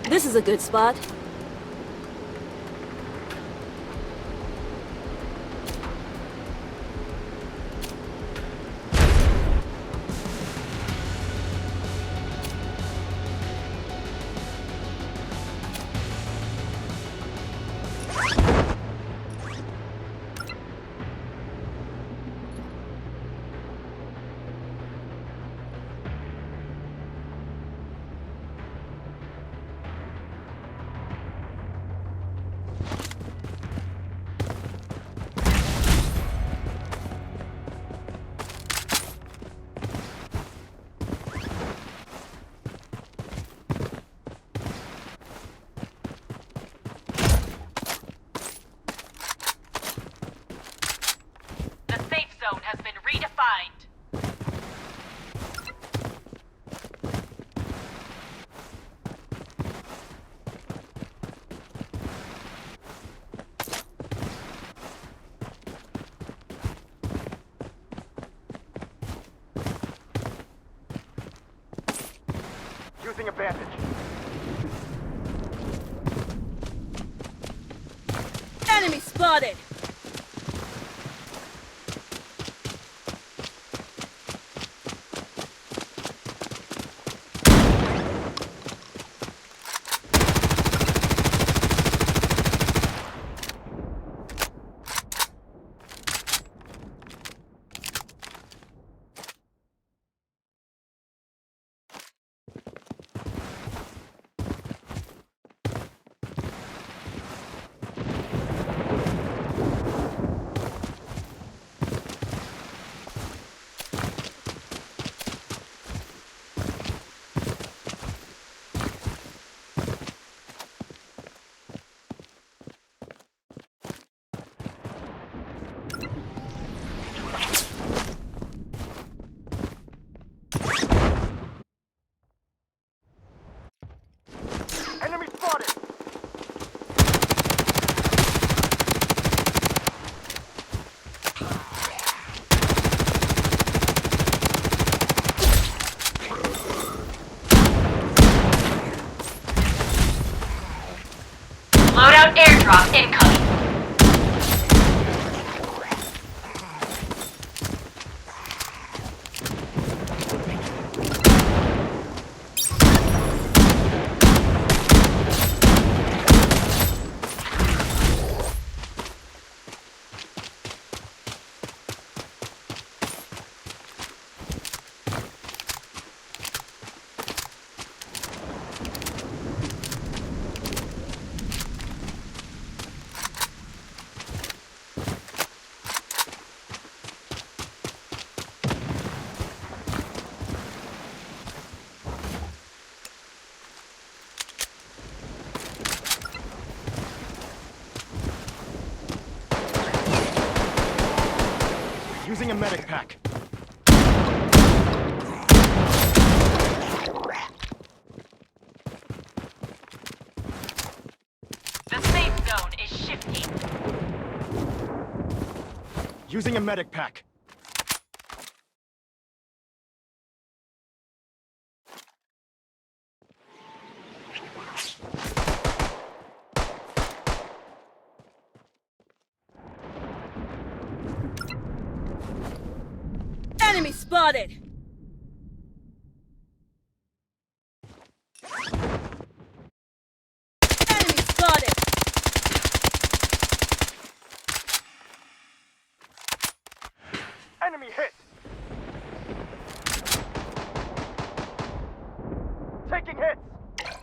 This is a good spot. The safe zone has been redefined. Using a bandage. Enemy spotted! Enemy spotted! Loadout airdrop incoming. Using a medic pack. The safe zone is shifting. Using a medic pack. Enemy spotted! Enemy spotted! Enemy hit! Taking hits!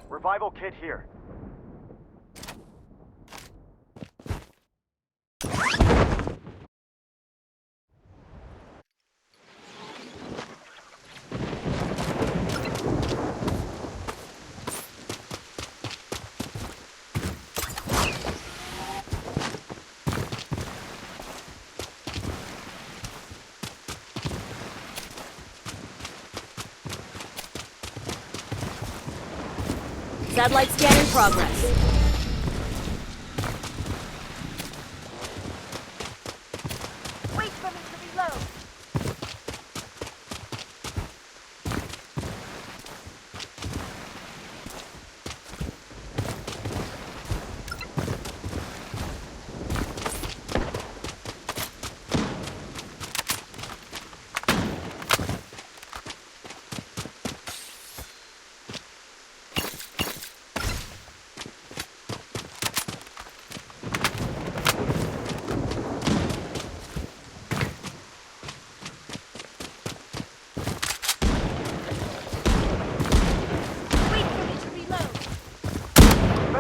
Revival kit here. Satellite scan in progress. Wait for me to reload.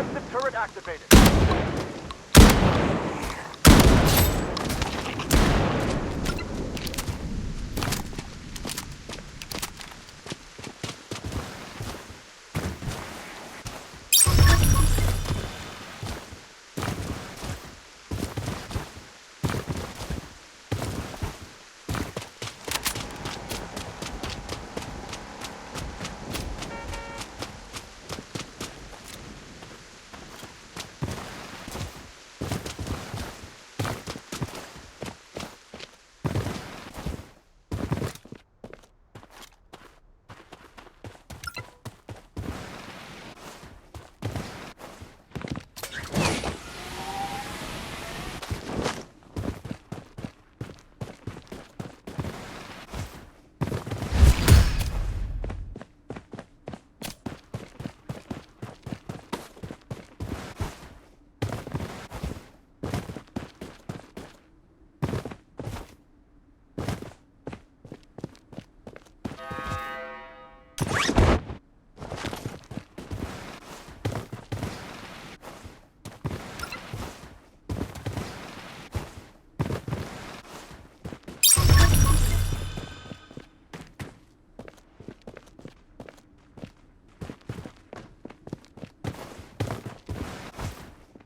Defensive turret activated.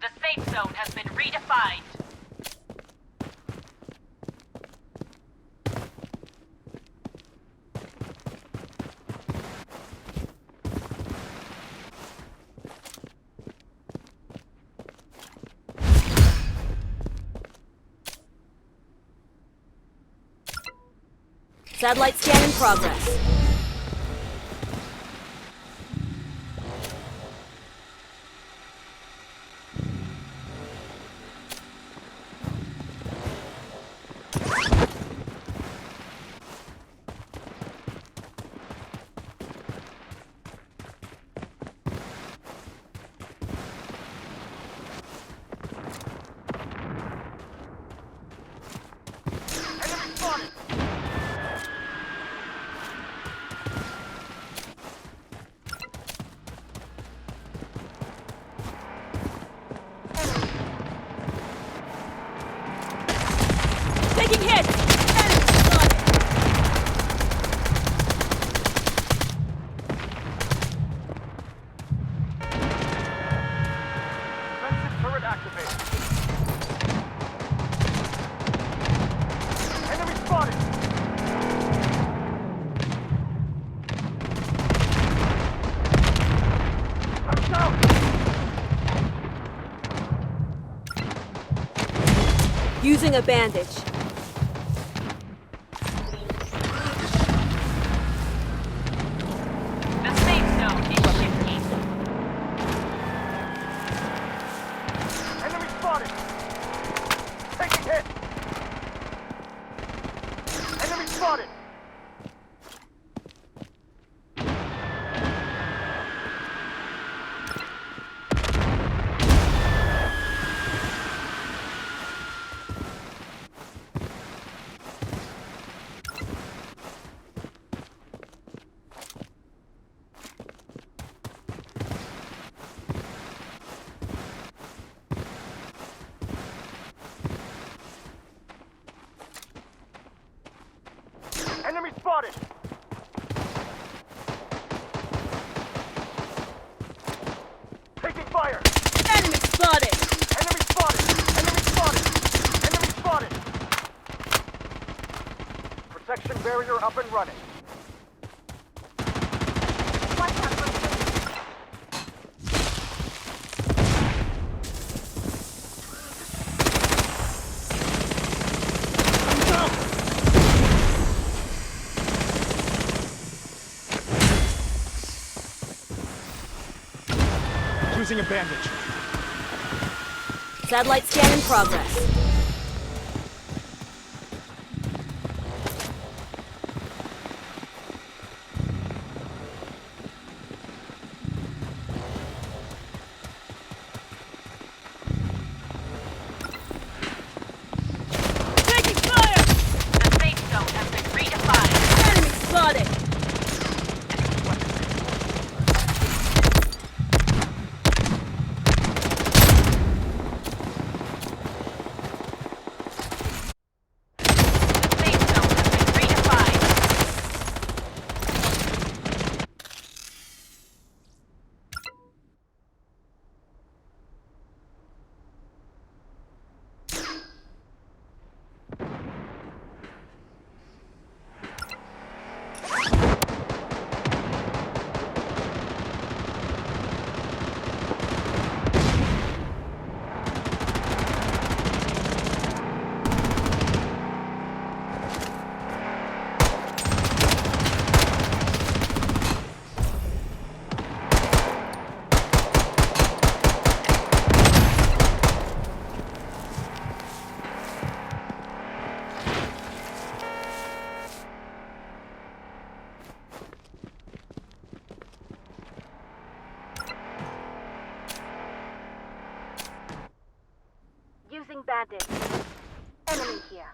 The safe zone has been redefined. Satellite scan in progress. Enemy spotted! Taking hits! Enemy spotted! Defensive turret activated. Enemy spotted! I'm down! Using a bandage. The safe zone is shifting. Enemy spotted! Taking hit! Enemy spotted! Enemy spotted! Taking fire! Enemy spotted! Enemy spotted! Enemy spotted! Enemy spotted! Protection barrier up and running. Watch out for the Using a bandage. Satellite scan in progress. Taking fire! The safe zone has been redefined. Enemy spotted! Using bandage. Enemy here.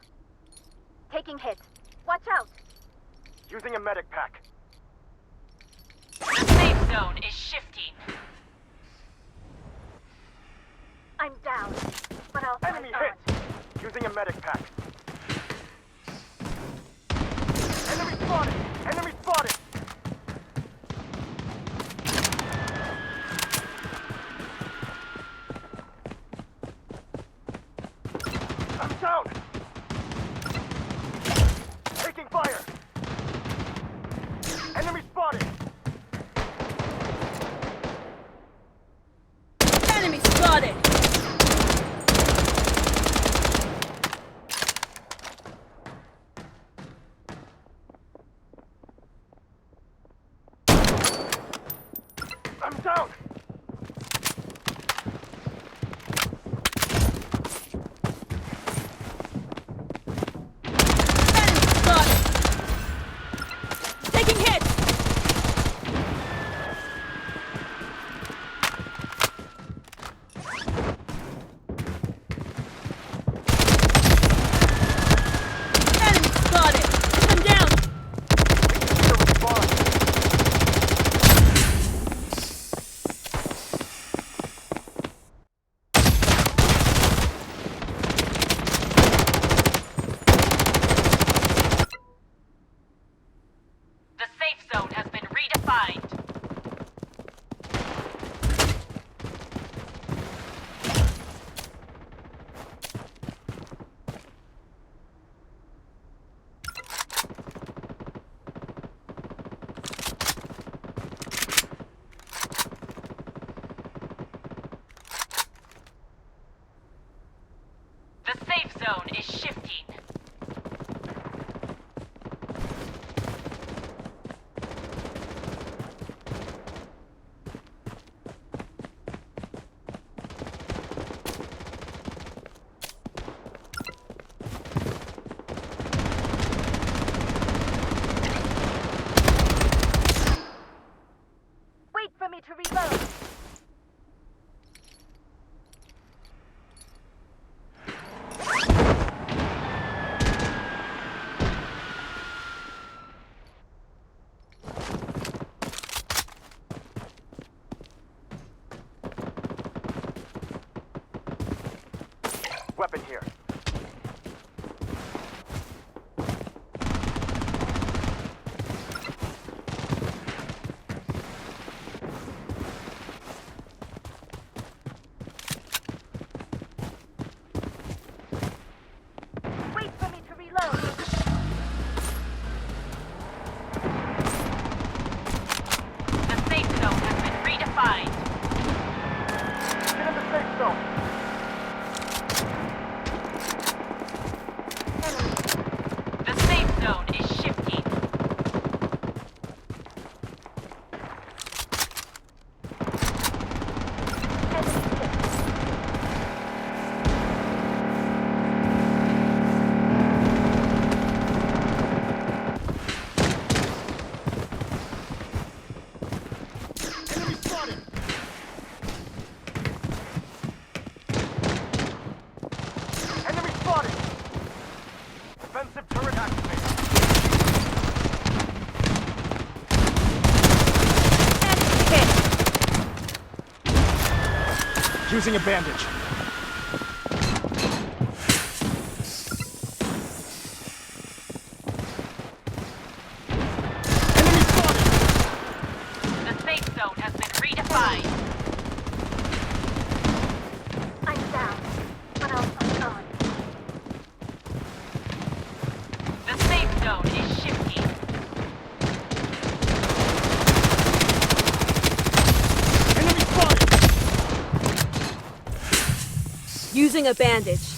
Taking hit. Watch out! Using a medic pack. The safe zone is shifting. I'm down, but I'll fight Enemy on. hit! Using a medic pack. Enemy spotted! Enemy spotted! I'm down! Taking fire! Enemy spotted! Enemy spotted! I'm down! Enemy spotted! Taking hit! Enemy spotted! I'm down! Here respond. The safe zone has been redefined. The safe zone is shifting. Wait for me to reload! Weapon here. Wait for me to reload! The safe zone has been redefined. Get in the safe zone. Enemy. The safe zone is shifting. Enemy hit. Enemy spotted! Enemy spotted! Defensive turret activated. Enemy hit! Using a bandage. Enemy spotted! The safe zone has been redefined. I'm down, but I'll fight on. The safe zone is shifting. Enemy spotted! Using a bandage.